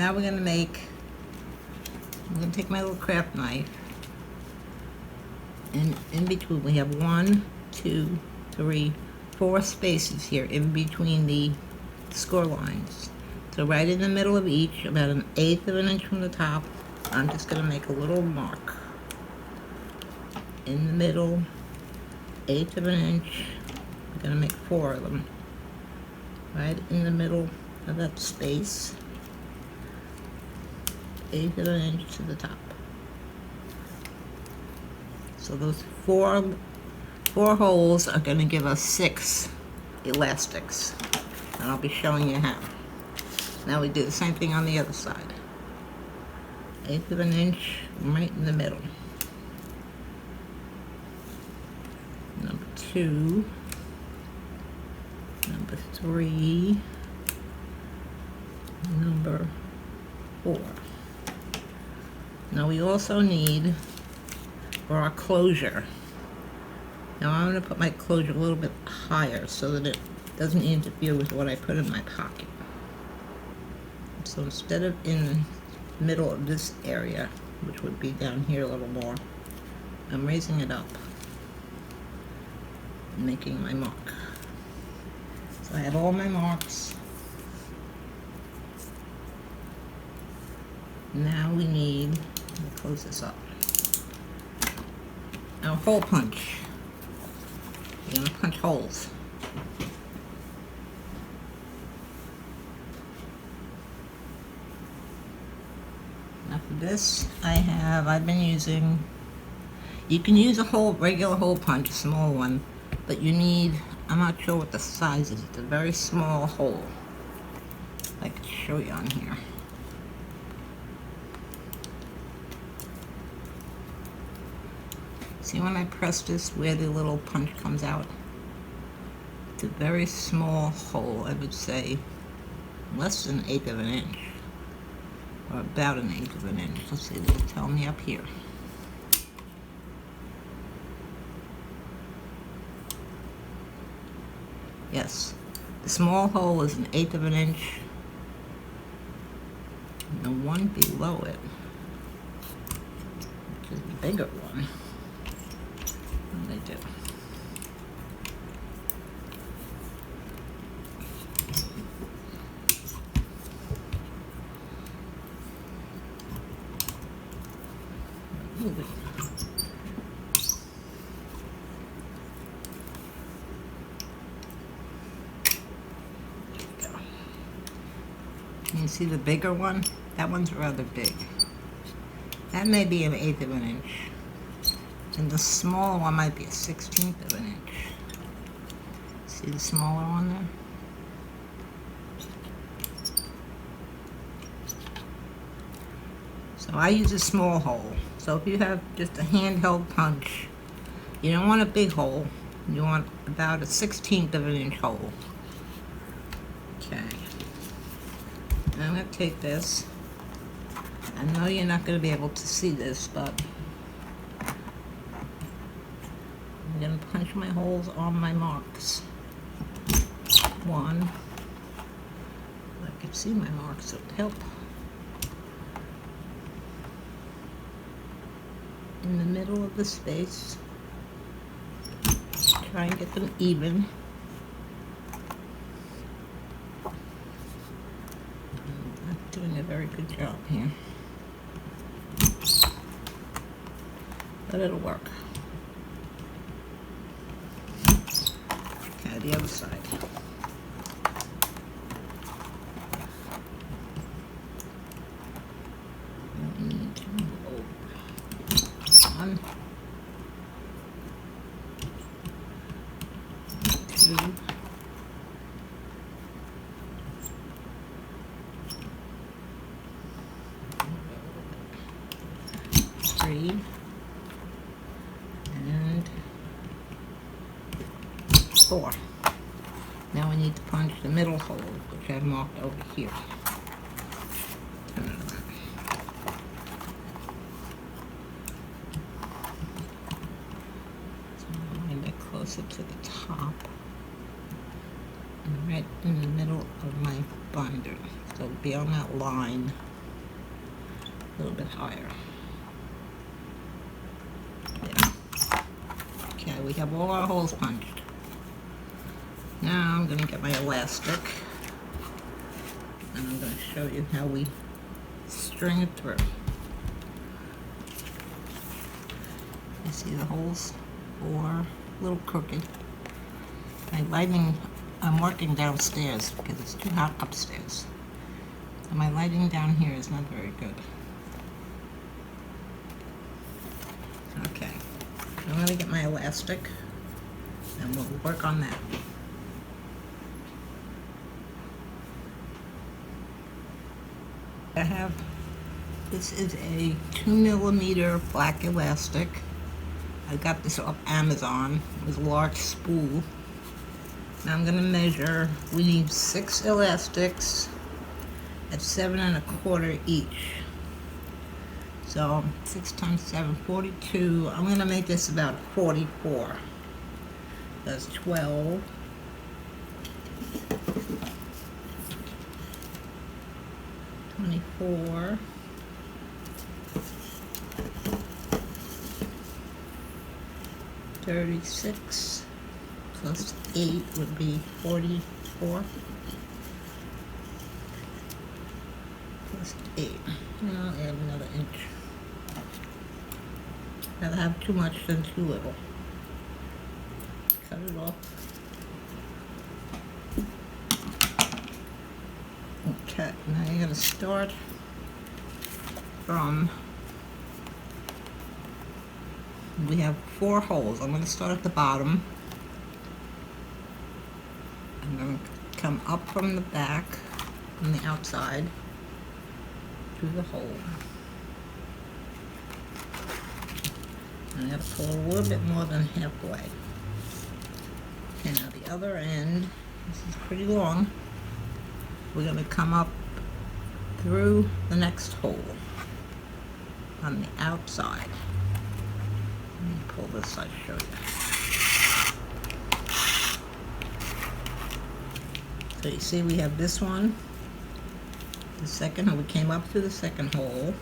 now we're gonna make, I'm gonna take my little craft knife, and in between we have 1, 2, 3, 4 spaces here in between the score lines. So right in the middle of each, about 1/8 of an inch from the top, I'm just gonna make a little mark. In the middle, 1/8 of an inch, I'm gonna make 4 of them. Right in the middle of that space, 1/8 of an inch to the top. So those four holes are going to give us 6 elastics, and I'll be showing you how. Now we do the same thing on the other side. 1/8 of an inch right in the middle. Number 2, number 3, number 4. Now we also need, for our closure, now I'm going to put my closure a little bit higher so that it doesn't interfere with what I put in my pocket. So instead of in the middle of this area, which would be down here a little more, I'm raising it up and making my mark. So I have all my marks. Now we need, let me close this up, our hole punch. You're going to punch holes. Now for this, I've been using, you can use a regular hole punch, a small one, but you need, I'm not sure what the size is, it's a very small hole. I can show you on here. See when I press this where the little punch comes out? It's a very small hole, I would say less than 1/8 of an inch, or about 1/8 of an inch. Let's see, they'll tell me up here. Yes, the small hole is 1/8 of an inch, and the one below it, which is the bigger one, what do they do? Move it. You see the bigger one? That one's rather big. That may be 1/8 of an inch. And the smaller one might be 1/16 of an inch. See the smaller one there? So I use a small hole. So if you have just a handheld punch, you don't want a big hole. You want about 1/16 of an inch hole. Okay. I'm going to take this. I know you're not going to be able to see this, but I'm going to punch my holes on my marks. 1. I can see my marks, so it would help. In the middle of the space. Try and get them even. I'm not doing a very good job here, but it'll work. Okay, the other side. One, 2, 3, and 4. Now we need to punch the middle hole, which I've marked over here. Turn it around. So I'm going to get closer to the top, and right in the middle of my binder. So it'll be on that line. A little bit higher. There. Okay, we have all our holes punched. Now I'm going to get my elastic, and I'm going to show you how we string it through. You see the holes are a little crooked. My lighting, I'm working downstairs because it's too hot upstairs. So my lighting down here is not very good. Okay, I'm going to get my elastic and we'll work on that. I have, this is a 2mm black elastic. I got this off Amazon. It was a large spool. Now I'm going to measure, we need 6 elastics at 7 1/4 each. So 6 times 7, 42. I'm going to make this about 44. That's 12. 24. 36 plus 8 would be 44. Plus 8. Now I'll add another inch. Rather have too much than too little. Cut it off. Okay, now you're going to start from, we have 4 holes. I'm going to start at the bottom. I'm going to come up from the back, from the outside, through the hole. And I have to pull a little bit more than halfway. Okay, now the other end, this is pretty long. We're going to come up through the next hole on the outside. Let me pull this, I'll show you. So you see we have this one, the second hole, we came up through the second hole,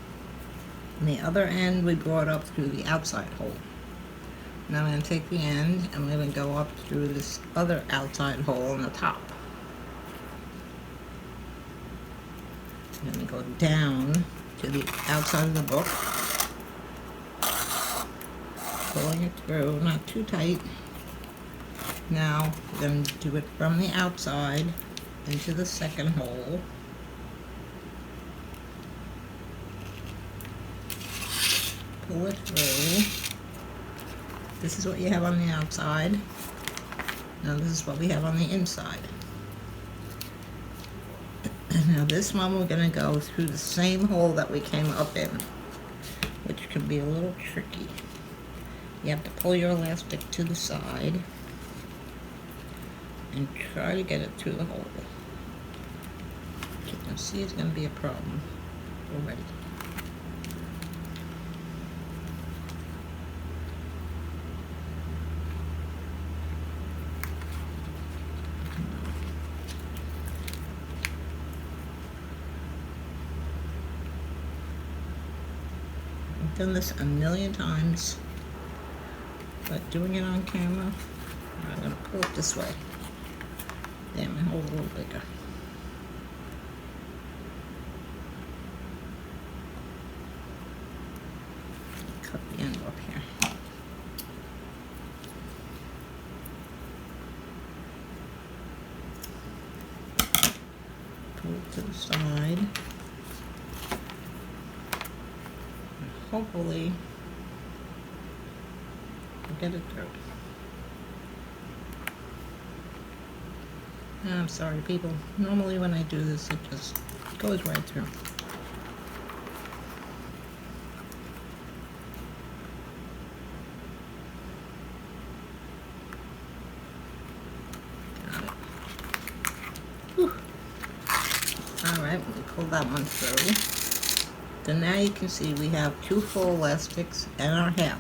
and the other end we brought up through the outside hole. Now I'm going to take the end and we're going to go up through this other outside hole on the top. I'm going to go down to the outside of the book, pulling it through, not too tight. Now we're going to do it from the outside into the second hole. Pull it through. This is what you have on the outside. Now this is what we have on the inside. Now this one we're going to go through the same hole that we came up in, which can be a little tricky. You have to pull your elastic to the side and try to get it through the hole. You can see it's going to be a problem already. I've done this a million times, but doing it on camera, I'm going to pull it this way. Damn, my hole's a little bigger. Cut the end off here. Pull it to the side. Hopefully we'll get it through. I'm sorry people, normally when I do this it just goes right through. Got it. Whew. Alright, we pulled that one through. So now you can see we have 2 full elastics and our half.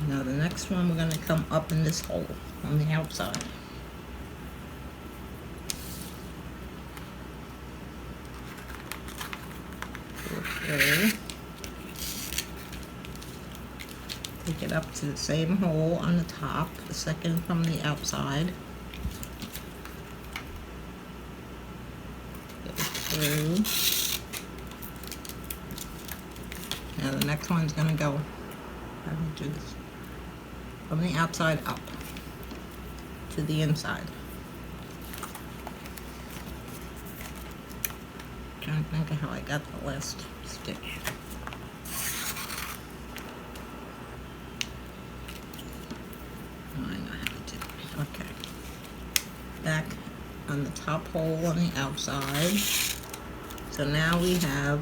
Now the next one we're going to come up in this hole on the outside. through. Take it up to the same hole on the top, the second from the outside. Go through. Now the next one's going to go, how do we do this? From the outside up to the inside. Trying to think of how I got the last stitch. Oh, I know how to do it. Okay. Back on the top hole on the outside. So now we have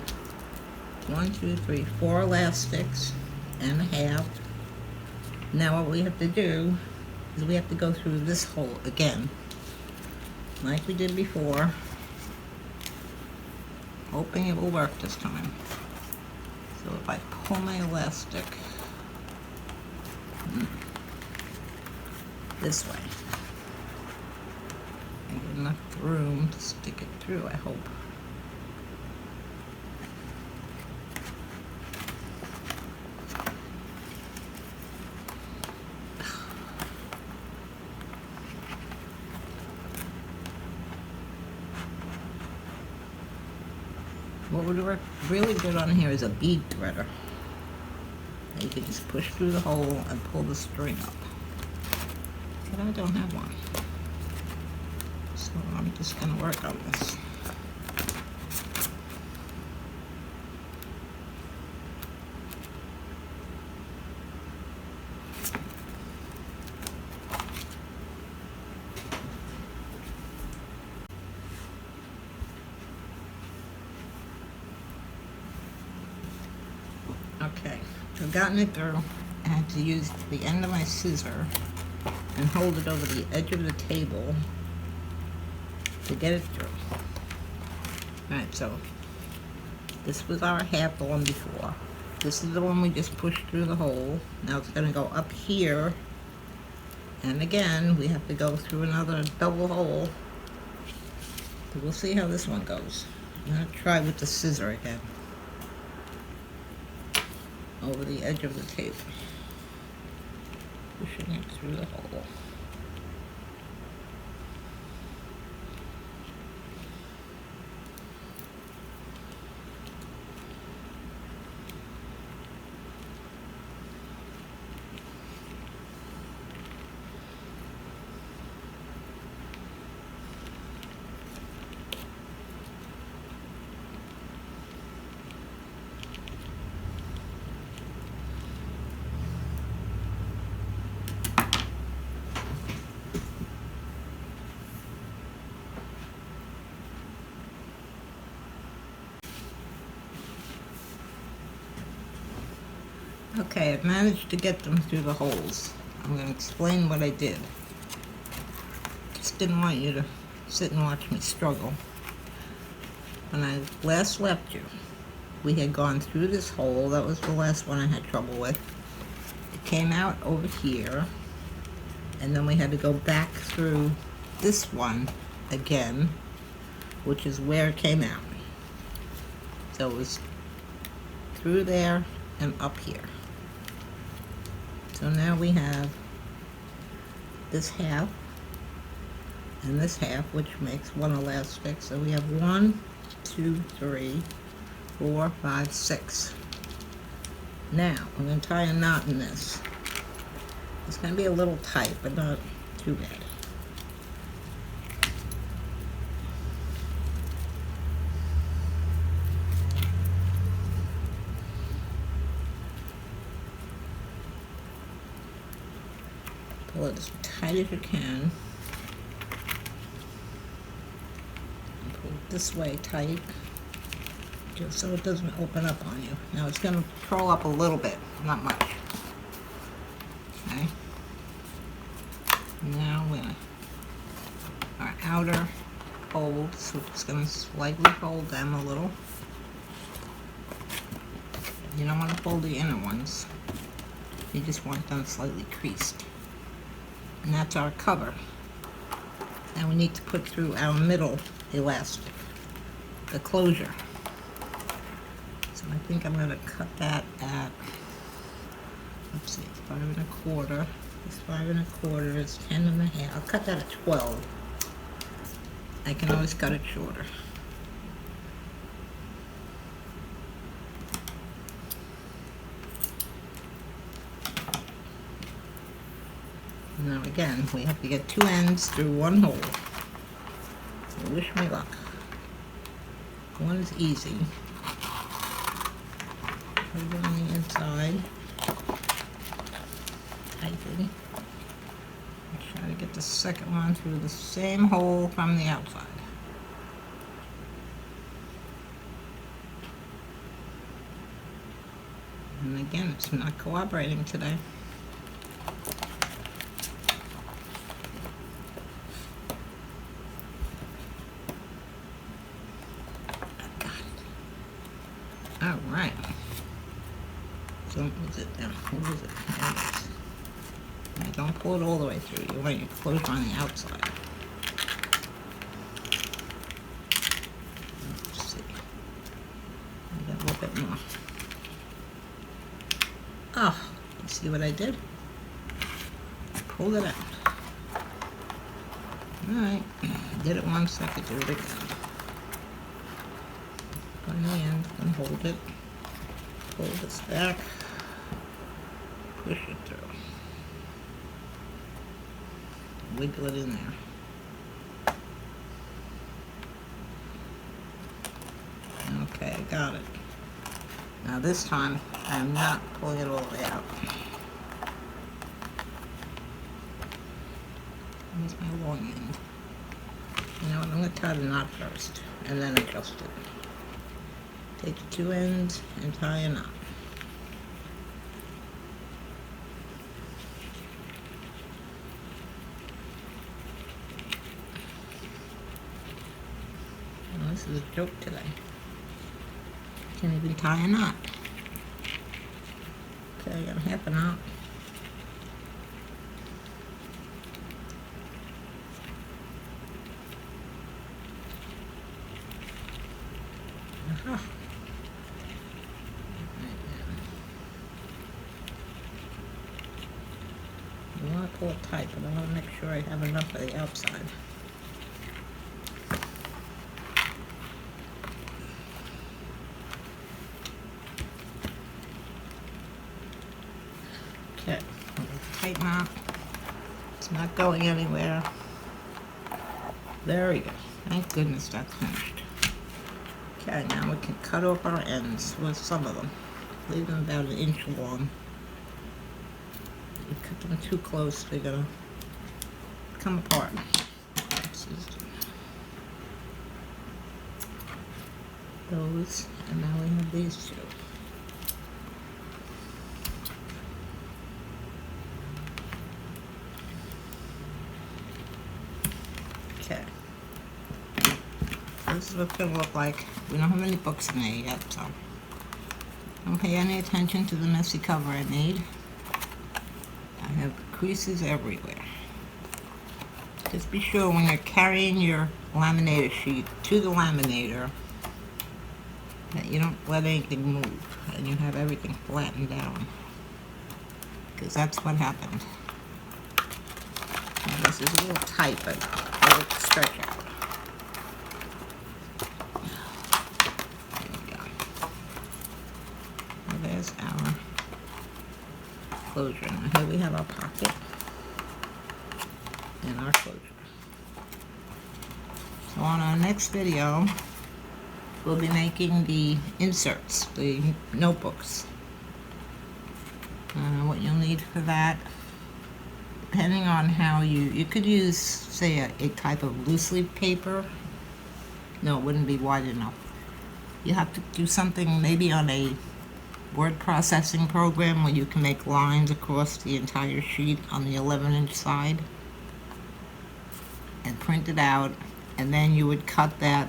1, 2, 3, 4 elastics and a half. Now what we have to do is we have to go through this hole again, like we did before, hoping it will work this time. So if I pull my elastic this way, I get enough room to stick it through, I hope. What would work really good on here is a bead threader. You can just push through the hole and pull the string up. But I don't have one. So I'm just going to work on this. Okay, I've gotten it through. I had to use the end of my scissor and hold it over the edge of the table to get it through. Alright, so this was our half, the one before. This is the one we just pushed through the hole. Now it's going to go up here, and again we have to go through another double hole. So we'll see how this one goes. I'm going to try with the scissor again. Over the edge of the table, pushing it through the hole. Okay, I've managed to get them through the holes. I'm going to explain what I did. Just didn't want you to sit and watch me struggle. When I last left you, we had gone through this hole. That was the last one I had trouble with. It came out over here, and then we had to go back through this one again, which is where it came out. So it was through there and up here. So now we have this half and this half, which makes one elastic. So we have 1, 2, 3, 4, 5, 6. Now I'm going to tie a knot in this. It's going to be a little tight, but not too bad. Pull it as tight as you can. And pull it this way tight, just so it doesn't open up on you. Now it's going to curl up a little bit, not much. Okay. Now we're going to, our outer folds, so it's going to slightly fold them a little. You don't want to fold the inner ones. You just want them slightly creased. And that's our cover. Now we need to put through our middle elastic, the closure. So I think I'm going to cut that at, let's see, 5 1/4. It's 5 1/4, it's 10 1/2. I'll cut that at 12. I can always cut it shorter. Now again, we have to get 2 ends through 1 hole. So wish me luck. One is easy. Put it on the inside. Tightly. Try to get the second one through the same hole from the outside. And again, it's not cooperating today. I got it. All right. So, is it now? Where is it? There it is. Now, don't pull it all the way through. You want your closure on the outside. Let's see. I got a little bit more. Oh, you see what I did? I pulled it out. Alright, did it once, I could do it again. On the end, and hold it. Pull this back. Push it through. Wiggle it in there. Okay, I got it. Now this time, I'm not pulling it all the way out. Here's my long end. You know what, I'm going to tie the knot first, and then adjust it. Take the 2 ends and tie a knot. Well, this is a joke today. Can't even tie a knot. Okay, I got half a knot. Aha. I want to pull it tight, but I want to make sure I have enough of the outside. Okay, tight knot. It's not going anywhere. There we go. Thank goodness that's finished. Okay, now we can cut off our ends with some of them. Leave them about 1 inch long. If you cut them too close, they're gonna come apart. Those, and now we have these two. Okay. This is what it's going to look like. We don't have any books in there yet, so don't pay any attention to the messy cover I made. I have creases everywhere. Just be sure when you're carrying your laminator sheet to the laminator that you don't let anything move and you have everything flattened down, because that's what happened. Now, this is a little tight, but it'll stretch out. There's our closure. Now here we have our pocket and our closure. So on our next video, we'll be making the inserts, the notebooks. What you'll need for that, depending on how you could use, say, a type of loose leaf paper. No, it wouldn't be wide enough. You have to do something maybe on a word processing program where you can make lines across the entire sheet on the 11-inch side and print it out, and then you would cut that.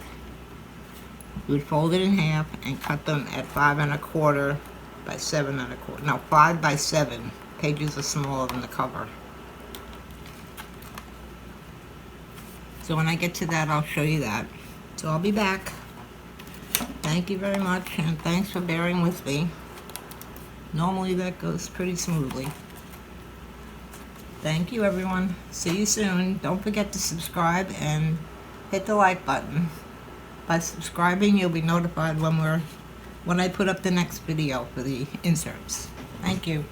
You would fold it in half and cut them at 5 1/4 by 7 1/4. No, 5 by 7. Pages are smaller than the cover. So when I get to that, I'll show you that. So I'll be back. Thank you very much, and thanks for bearing with me. Normally that goes pretty smoothly. Thank you, everyone. See you soon. Don't forget to subscribe and hit the like button. By subscribing, you'll be notified when I put up the next video for the inserts. Thank you.